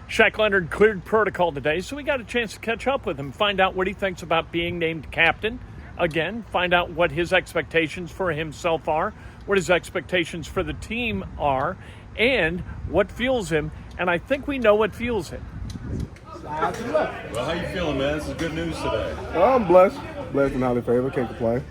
Shaq Leonard cleared protocol today, so we got a chance to catch up with him, find out what he thinks about being named captain. Again, find out what his expectations for himself are, what his expectations for the team are, and what fuels him. And I think we know what fuels him. Well, how you feeling, man? This is good news today. I'm blessed. Blessed and highly favored. Can't complain.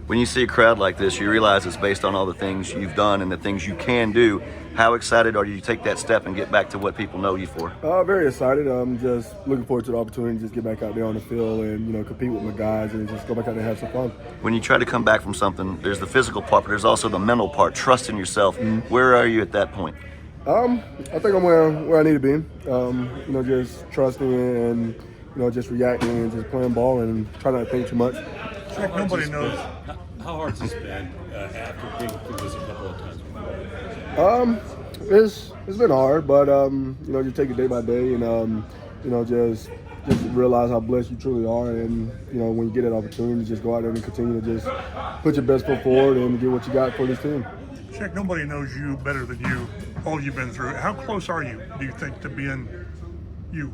When you see a crowd like this, you realize it's based on all the things you've done and the things you can do. How excited are you to take that step and get back to what people know you for? Very excited. I'm just looking forward to the opportunity to just get back out there on the field and, compete with my guys and just go back out there and have some fun. When you try to come back from something, there's the physical part, but there's also the mental part, trusting yourself. Where are you at that point? I think I'm where I need to be. Just trusting and, just reacting and just playing ball and trying not to think too much. Shaq, nobody knows. How hard has this been after being through this a couple of times before? It's been hard, but you take it day by day and just realize how blessed you truly are, and when you get that opportunity, just go out there and continue to just put your best foot forward and get what you got for this team. Shaq, nobody knows you better than you. All you've been through. How close are you, do you think, to being you?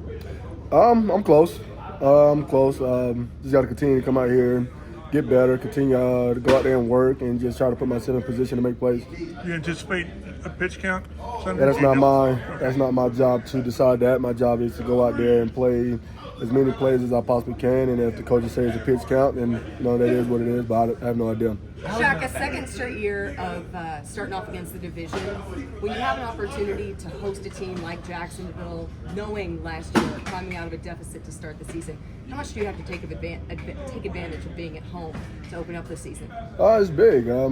I'm close. Just got to continue to come out here, get better, continue to go out there and work, and just try to put myself in position to make plays. You anticipate a pitch count Sunday? That's not my job to decide that. My job is to go out there and play as many plays as I possibly can, and if the coaches say it's a pitch count, then that is what it is, but I have no idea. Shaq, a second straight year of starting off against the division. When you have an opportunity to host a team like Jacksonville, knowing last year coming out of a deficit to start the season, how much do you have to take advantage of being at home to open up the season? It's big. I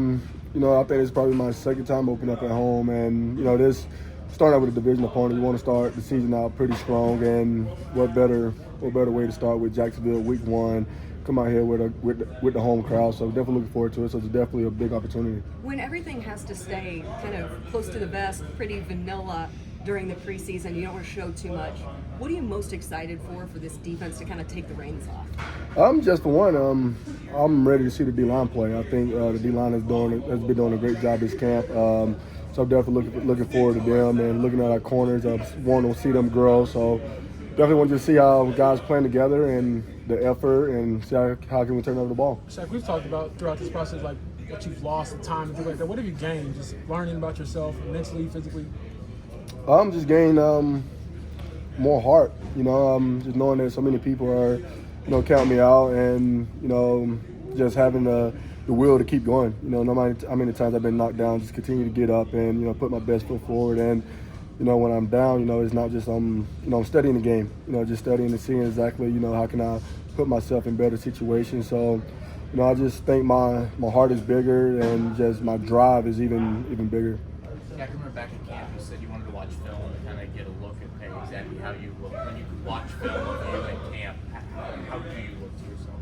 think it's probably my second time opening up at home, and this starting out with a division opponent. You want to start the season out pretty strong, and what better way to start with Jacksonville week 1. Come out here with the home crowd, so definitely looking forward to it. So it's definitely a big opportunity. When everything has to stay kind of close to the vest, pretty vanilla during the preseason, you don't want to show too much. What are you most excited for this defense to kind of take the reins off? Just for one, I'm ready to see the D-line play. I think the D-line has been doing a great job this camp. So I'm definitely looking forward to them and looking at our corners. I want to see them grow. So definitely want to see how guys playing together and the effort and see how can we turn over the ball. Shaq, we've talked about throughout this process, like what you've lost, the time and things like that. What have you gained just learning about yourself mentally, physically? Just gained more heart, just knowing that so many people are, counting me out and, just having the will to keep going. No matter how many times I've been knocked down, just continue to get up and, put my best foot forward. And, when I'm down, it's not just I'm studying the game, just studying and seeing exactly, how can I put myself in better situations. So, I just think my heart is bigger and just my drive is even bigger. Yeah, coming back to camp, you said you wanted to watch film and kind of get a look at exactly how you look. When you watch film of you in camp, how do you look to yourself?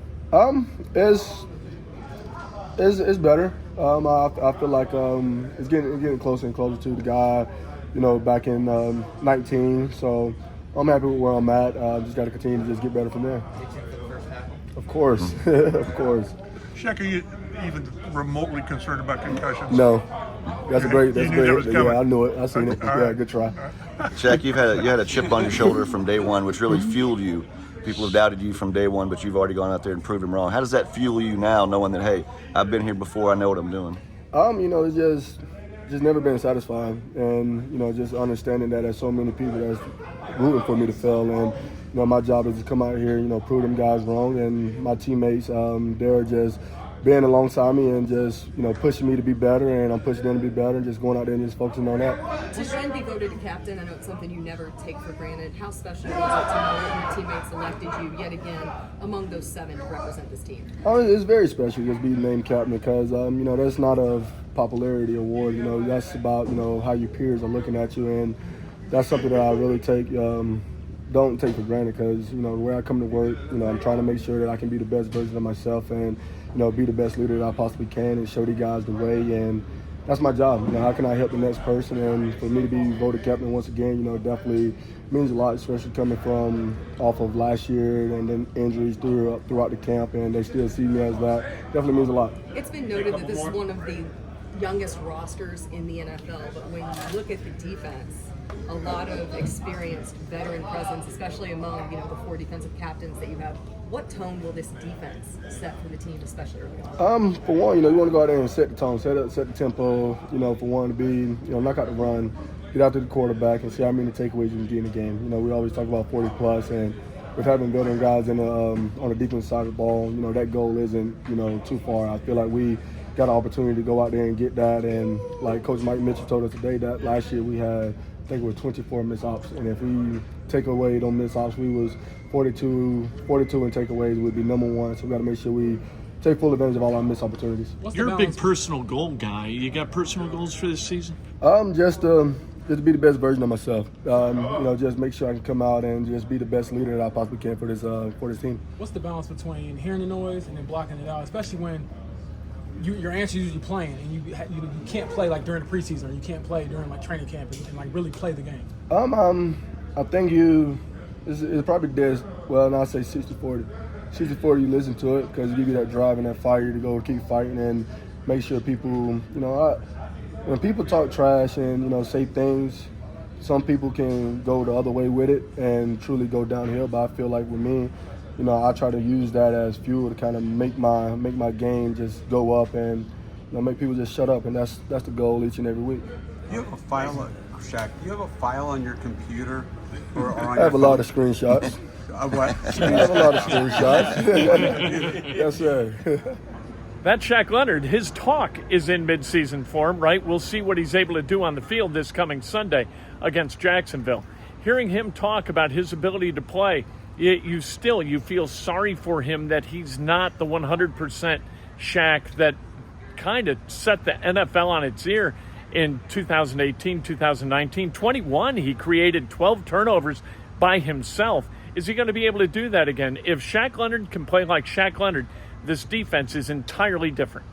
It's better. I feel like it's getting closer and closer to the guy, back in 19. So I'm happy with where I'm at. Just got to continue to just get better from there. Of course, of course. Shaq, are you even remotely concerned about concussions? No. That's great. You knew that was coming. Yeah, I knew it. I seen it. Yeah, good try. Shaq, you had a chip on your shoulder from day one, which really fueled you. People have doubted you from day one, but you've already gone out there and proved them wrong. How does that fuel you now, knowing that, hey, I've been here before, I know what I'm doing? It's just never been satisfied, and just understanding that there's so many people that's rooting for me to fail, and my job is to come out here, prove them guys wrong, and my teammates, they're just being alongside me and just, pushing me to be better, and I'm pushing them to be better, and just going out there and just focusing on that. To then be voted a captain, I know it's something you never take for granted. How special was it to know that your teammates elected you yet again among those 7 to represent this team? It's very special just being named captain because, that's not a popularity award. That's about, how your peers are looking at you, and that's something that I really don't take for granted because, the way I come to work, I'm trying to make sure that I can be the best version of myself and, be the best leader that I possibly can and show these guys the way. And that's my job. How can I help the next person? And for me to be voted captain once again, definitely means a lot, especially coming from off of last year and then injuries throughout the camp, and they still see me as that. Definitely means a lot. It's been noted that this is one of the youngest rosters in the NFL, but when you look at the defense, a lot of experienced veteran presence, especially among the 4 defensive captains that you have. What tone will this defense set for the team, especially early on? For one, you want to go out there and set the tone, set the tempo. For one to be, knock out the run, get out to the quarterback, and see how many takeaways you can get in the game. We always talk about 40 plus, and with having veteran guys on the defensive side of the ball, that goal isn't too far. I feel like we got an opportunity to go out there and get that, and like Coach Mike Mitchell told us today, that last year we had, I think it was 24 missed ops, and if we take away those missed ops, we was 42 in takeaways would be number 1. So we got to make sure we take full advantage of all our missed opportunities. You're a big personal goal guy. You got personal goals for this season? Just to be the best version of myself. Just make sure I can come out and just be the best leader that I possibly can for this team. What's the balance between hearing the noise and then blocking it out, especially when your answer is usually playing, and you can't play like during the preseason, or you can't play during like training camp and like really play the game? I think it's probably this. Well, now I say 60-40. 60-40, you listen to it because it gives you that drive and that fire to go keep fighting and make sure people, when people talk trash and say things, some people can go the other way with it and truly go downhill. But I feel like with me, I try to use that as fuel to kind of make my game just go up and make people just shut up, and that's the goal each and every week. Do you have a file, Shaq? Do you have a file on your computer or on I have a lot of screenshots. What? I have a lot of screenshots. Yes, sir. That's Shaq Leonard. His talk is in midseason form, right? We'll see what he's able to do on the field this coming Sunday against Jacksonville. Hearing him talk about his ability to play, you feel sorry for him that he's not the 100% Shaq that kind of set the NFL on its ear in 2018, 2019. 21, he created 12 turnovers by himself. Is he going to be able to do that again? If Shaq Leonard can play like Shaq Leonard, this defense is entirely different.